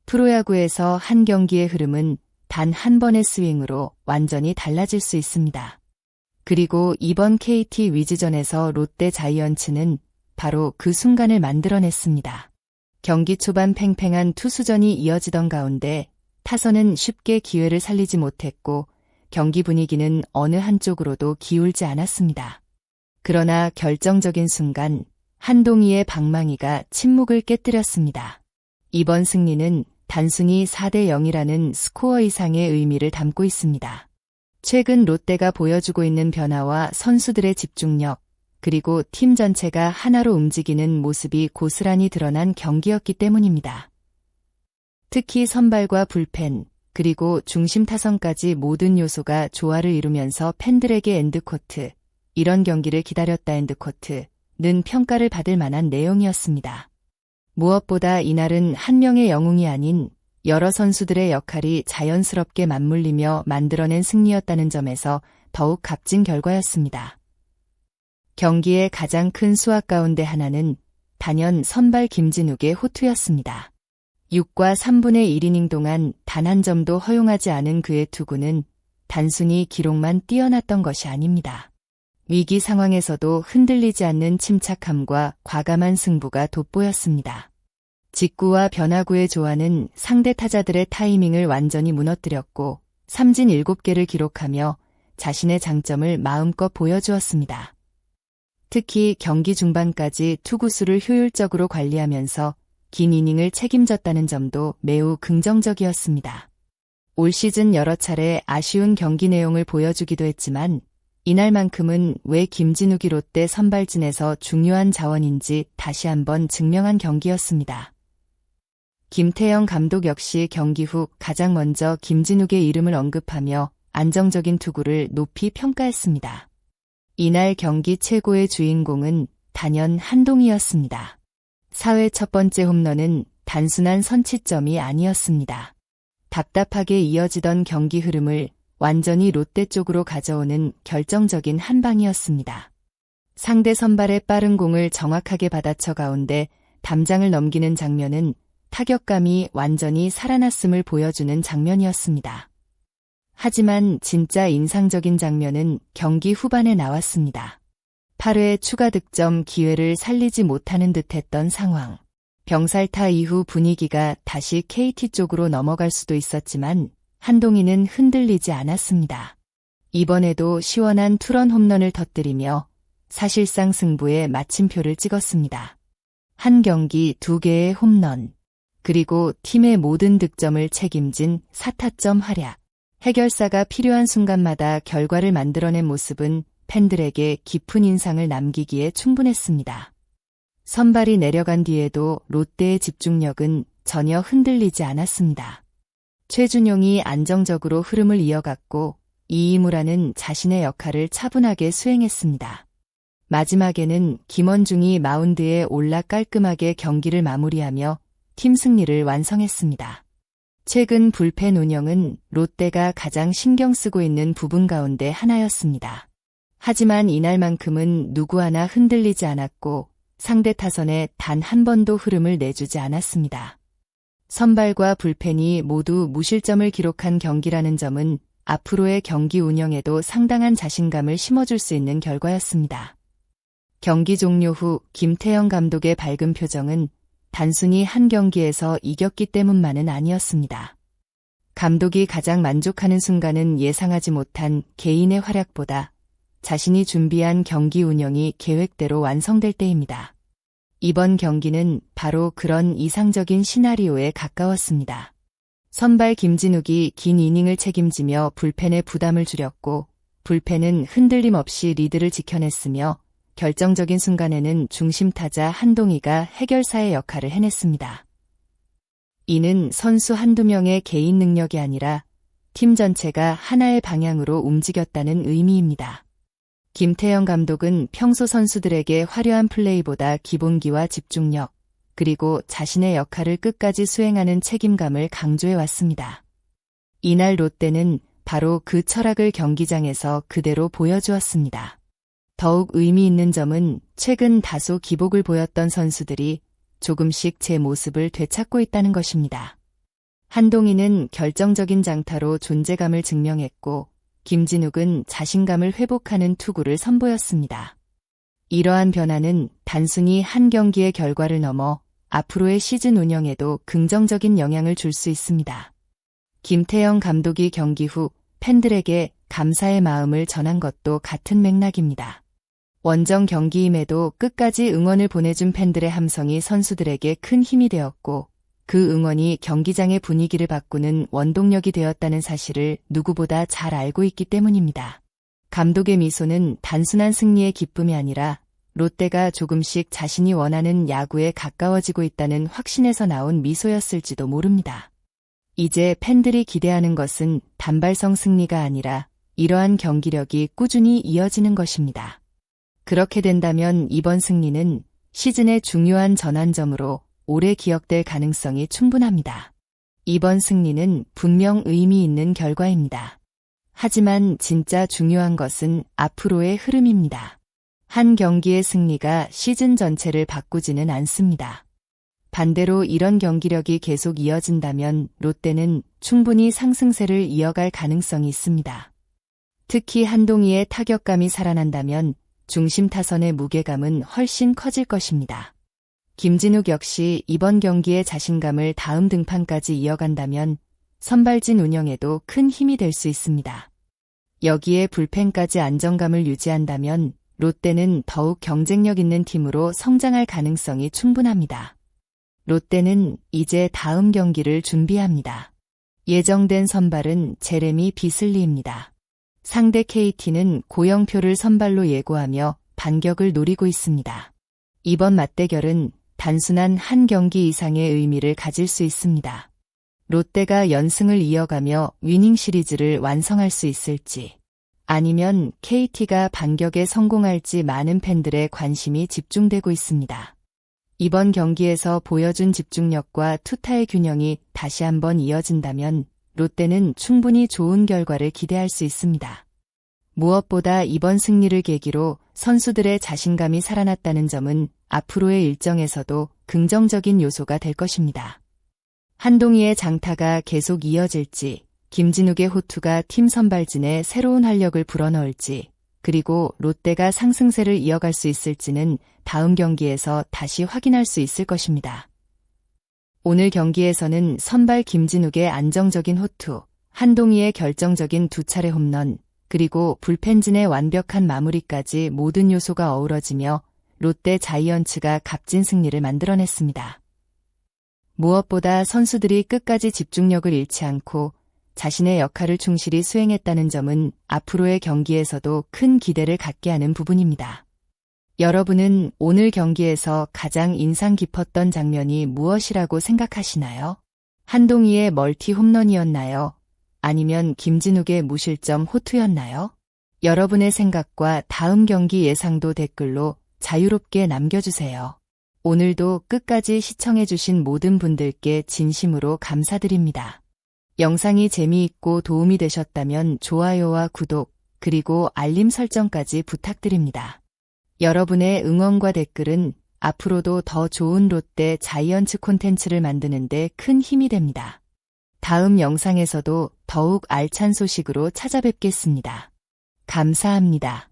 프로야구에서 한 경기의 흐름은 단 한 번의 스윙으로 완전히 달라질 수 있습니다. 그리고 이번 KT 위즈전에서 롯데 자이언츠는 바로 그 순간을 만들어냈습니다. 경기 초반 팽팽한 투수전이 이어지던 가운데 타선은 쉽게 기회를 살리지 못했고 경기 분위기는 어느 한쪽으로도 기울지 않았습니다. 그러나 결정적인 순간 한동희의 방망이가 침묵을 깨뜨렸습니다. 이번 승리는 단순히 4대 0이라는 스코어 이상의 의미를 담고 있습니다. 최근 롯데가 보여주고 있는 변화와 선수들의 집중력, 그리고 팀 전체가 하나로 움직이는 모습이 고스란히 드러난 경기였기 때문입니다. 특히 선발과 불펜, 그리고 중심 타선까지 모든 요소가 조화를 이루면서 팬들에게 엔드코트, 이런 경기를 기다렸다 엔드코트는 평가를 받을 만한 내용이었습니다. 무엇보다 이날은 한 명의 영웅이 아닌 여러 선수들의 역할이 자연스럽게 맞물리며 만들어낸 승리였다는 점에서 더욱 값진 결과였습니다. 경기의 가장 큰 수확 가운데 하나는 단연 선발 김진욱의 호투였습니다. 6과 3분의 1이닝 동안 단 한 점도 허용하지 않은 그의 투구는 단순히 기록만 뛰어났던 것이 아닙니다. 위기 상황에서도 흔들리지 않는 침착함과 과감한 승부가 돋보였습니다. 직구와 변화구의 조화는 상대 타자들의 타이밍을 완전히 무너뜨렸고 삼진 7개를 기록하며 자신의 장점을 마음껏 보여주었습니다. 특히 경기 중반까지 투구수를 효율적으로 관리하면서 긴 이닝을 책임졌다는 점도 매우 긍정적이었습니다. 올 시즌 여러 차례 아쉬운 경기 내용을 보여주기도 했지만 이날만큼은 왜 김진욱이 롯데 선발진에서 중요한 자원인지 다시 한번 증명한 경기였습니다. 김태형 감독 역시 경기 후 가장 먼저 김진욱의 이름을 언급하며 안정적인 투구를 높이 평가했습니다. 이날 경기 최고의 주인공은 단연 한동희였습니다. 4회 첫 번째 홈런은 단순한 선취점이 아니었습니다. 답답하게 이어지던 경기 흐름을 완전히 롯데 쪽으로 가져오는 결정적인 한 방이었습니다. 상대 선발의 빠른 공을 정확하게 받아쳐 가운데 담장을 넘기는 장면은 타격감이 완전히 살아났음을 보여주는 장면이었습니다. 하지만 진짜 인상적인 장면은 경기 후반에 나왔습니다. 8회 추가 득점 기회를 살리지 못하는 듯했던 상황. 병살타 이후 분위기가 다시 KT 쪽으로 넘어갈 수도 있었지만 한동희는 흔들리지 않았습니다. 이번에도 시원한 투런 홈런을 터뜨리며 사실상 승부에 마침표를 찍었습니다. 한 경기 2개의 홈런, 그리고 팀의 모든 득점을 책임진 4타점 활약. 해결사가 필요한 순간마다 결과를 만들어낸 모습은 팬들에게 깊은 인상을 남기기에 충분했습니다. 선발이 내려간 뒤에도 롯데의 집중력은 전혀 흔들리지 않았습니다. 최준용이 안정적으로 흐름을 이어갔고 이이무라는 자신의 역할을 차분하게 수행했습니다. 마지막에는 김원중이 마운드에 올라 깔끔하게 경기를 마무리하며 팀 승리를 완성했습니다. 최근 불펜 운영은 롯데가 가장 신경 쓰고 있는 부분 가운데 하나였습니다. 하지만 이날만큼은 누구 하나 흔들리지 않았고 상대 타선에 단 한 번도 흐름을 내주지 않았습니다. 선발과 불펜이 모두 무실점을 기록한 경기라는 점은 앞으로의 경기 운영에도 상당한 자신감을 심어줄 수 있는 결과였습니다. 경기 종료 후 김태형 감독의 밝은 표정은 단순히 한 경기에서 이겼기 때문만은 아니었습니다. 감독이 가장 만족하는 순간은 예상하지 못한 개인의 활약보다 자신이 준비한 경기 운영이 계획대로 완성될 때입니다. 이번 경기는 바로 그런 이상적인 시나리오에 가까웠습니다. 선발 김진욱이 긴 이닝을 책임지며 불펜의 부담을 줄였고 불펜은 흔들림 없이 리드를 지켜냈으며 결정적인 순간에는 중심타자 한동희가 해결사의 역할을 해냈습니다. 이는 선수 한두 명의 개인 능력이 아니라 팀 전체가 하나의 방향으로 움직였다는 의미입니다. 김태형 감독은 평소 선수들에게 화려한 플레이보다 기본기와 집중력, 그리고 자신의 역할을 끝까지 수행하는 책임감을 강조해왔습니다. 이날 롯데는 바로 그 철학을 경기장에서 그대로 보여주었습니다. 더욱 의미 있는 점은 최근 다소 기복을 보였던 선수들이 조금씩 제 모습을 되찾고 있다는 것입니다. 한동희는 결정적인 장타로 존재감을 증명했고 김진욱은 자신감을 회복하는 투구를 선보였습니다. 이러한 변화는 단순히 한 경기의 결과를 넘어 앞으로의 시즌 운영에도 긍정적인 영향을 줄 수 있습니다. 김태형 감독이 경기 후 팬들에게 감사의 마음을 전한 것도 같은 맥락입니다. 원정 경기임에도 끝까지 응원을 보내준 팬들의 함성이 선수들에게 큰 힘이 되었고 그 응원이 경기장의 분위기를 바꾸는 원동력이 되었다는 사실을 누구보다 잘 알고 있기 때문입니다. 감독의 미소는 단순한 승리의 기쁨이 아니라 롯데가 조금씩 자신이 원하는 야구에 가까워지고 있다는 확신에서 나온 미소였을지도 모릅니다. 이제 팬들이 기대하는 것은 단발성 승리가 아니라 이러한 경기력이 꾸준히 이어지는 것입니다. 그렇게 된다면 이번 승리는 시즌의 중요한 전환점으로 오래 기억될 가능성이 충분합니다. 이번 승리는 분명 의미 있는 결과입니다. 하지만 진짜 중요한 것은 앞으로의 흐름입니다. 한 경기의 승리가 시즌 전체를 바꾸지는 않습니다. 반대로 이런 경기력이 계속 이어진다면 롯데는 충분히 상승세를 이어갈 가능성이 있습니다. 특히 한동희의 타격감이 살아난다면 중심 타선의 무게감은 훨씬 커질 것입니다. 김진욱 역시 이번 경기의 자신감을 다음 등판까지 이어간다면 선발진 운영에도 큰 힘이 될 수 있습니다. 여기에 불펜까지 안정감을 유지한다면 롯데는 더욱 경쟁력 있는 팀으로 성장할 가능성이 충분합니다. 롯데는 이제 다음 경기를 준비합니다. 예정된 선발은 제레미 비슬리입니다. 상대 KT는 고영표를 선발로 예고하며 반격을 노리고 있습니다. 이번 맞대결은 단순한 한 경기 이상의 의미를 가질 수 있습니다. 롯데가 연승을 이어가며 위닝 시리즈를 완성할 수 있을지, 아니면 KT가 반격에 성공할지 많은 팬들의 관심이 집중되고 있습니다. 이번 경기에서 보여준 집중력과 투타의 균형이 다시 한번 이어진다면 롯데는 충분히 좋은 결과를 기대할 수 있습니다. 무엇보다 이번 승리를 계기로 선수들의 자신감이 살아났다는 점은 앞으로의 일정에서도 긍정적인 요소가 될 것입니다. 한동희의 장타가 계속 이어질지, 김진욱의 호투가 팀 선발진에 새로운 활력을 불어넣을지, 그리고 롯데가 상승세를 이어갈 수 있을지는 다음 경기에서 다시 확인할 수 있을 것입니다. 오늘 경기에서는 선발 김진욱의 안정적인 호투, 한동희의 결정적인 2차례 홈런, 그리고 불펜진의 완벽한 마무리까지 모든 요소가 어우러지며 롯데 자이언츠가 값진 승리를 만들어냈습니다. 무엇보다 선수들이 끝까지 집중력을 잃지 않고 자신의 역할을 충실히 수행했다는 점은 앞으로의 경기에서도 큰 기대를 갖게 하는 부분입니다. 여러분은 오늘 경기에서 가장 인상 깊었던 장면이 무엇이라고 생각하시나요? 한동희의 멀티 홈런이었나요? 아니면 김진욱의 무실점 호투였나요? 여러분의 생각과 다음 경기 예상도 댓글로 자유롭게 남겨주세요. 오늘도 끝까지 시청해주신 모든 분들께 진심으로 감사드립니다. 영상이 재미있고 도움이 되셨다면 좋아요와 구독, 그리고 알림 설정까지 부탁드립니다. 여러분의 응원과 댓글은 앞으로도 더 좋은 롯데 자이언츠 콘텐츠를 만드는 데 큰 힘이 됩니다. 다음 영상에서도 더욱 알찬 소식으로 찾아뵙겠습니다. 감사합니다.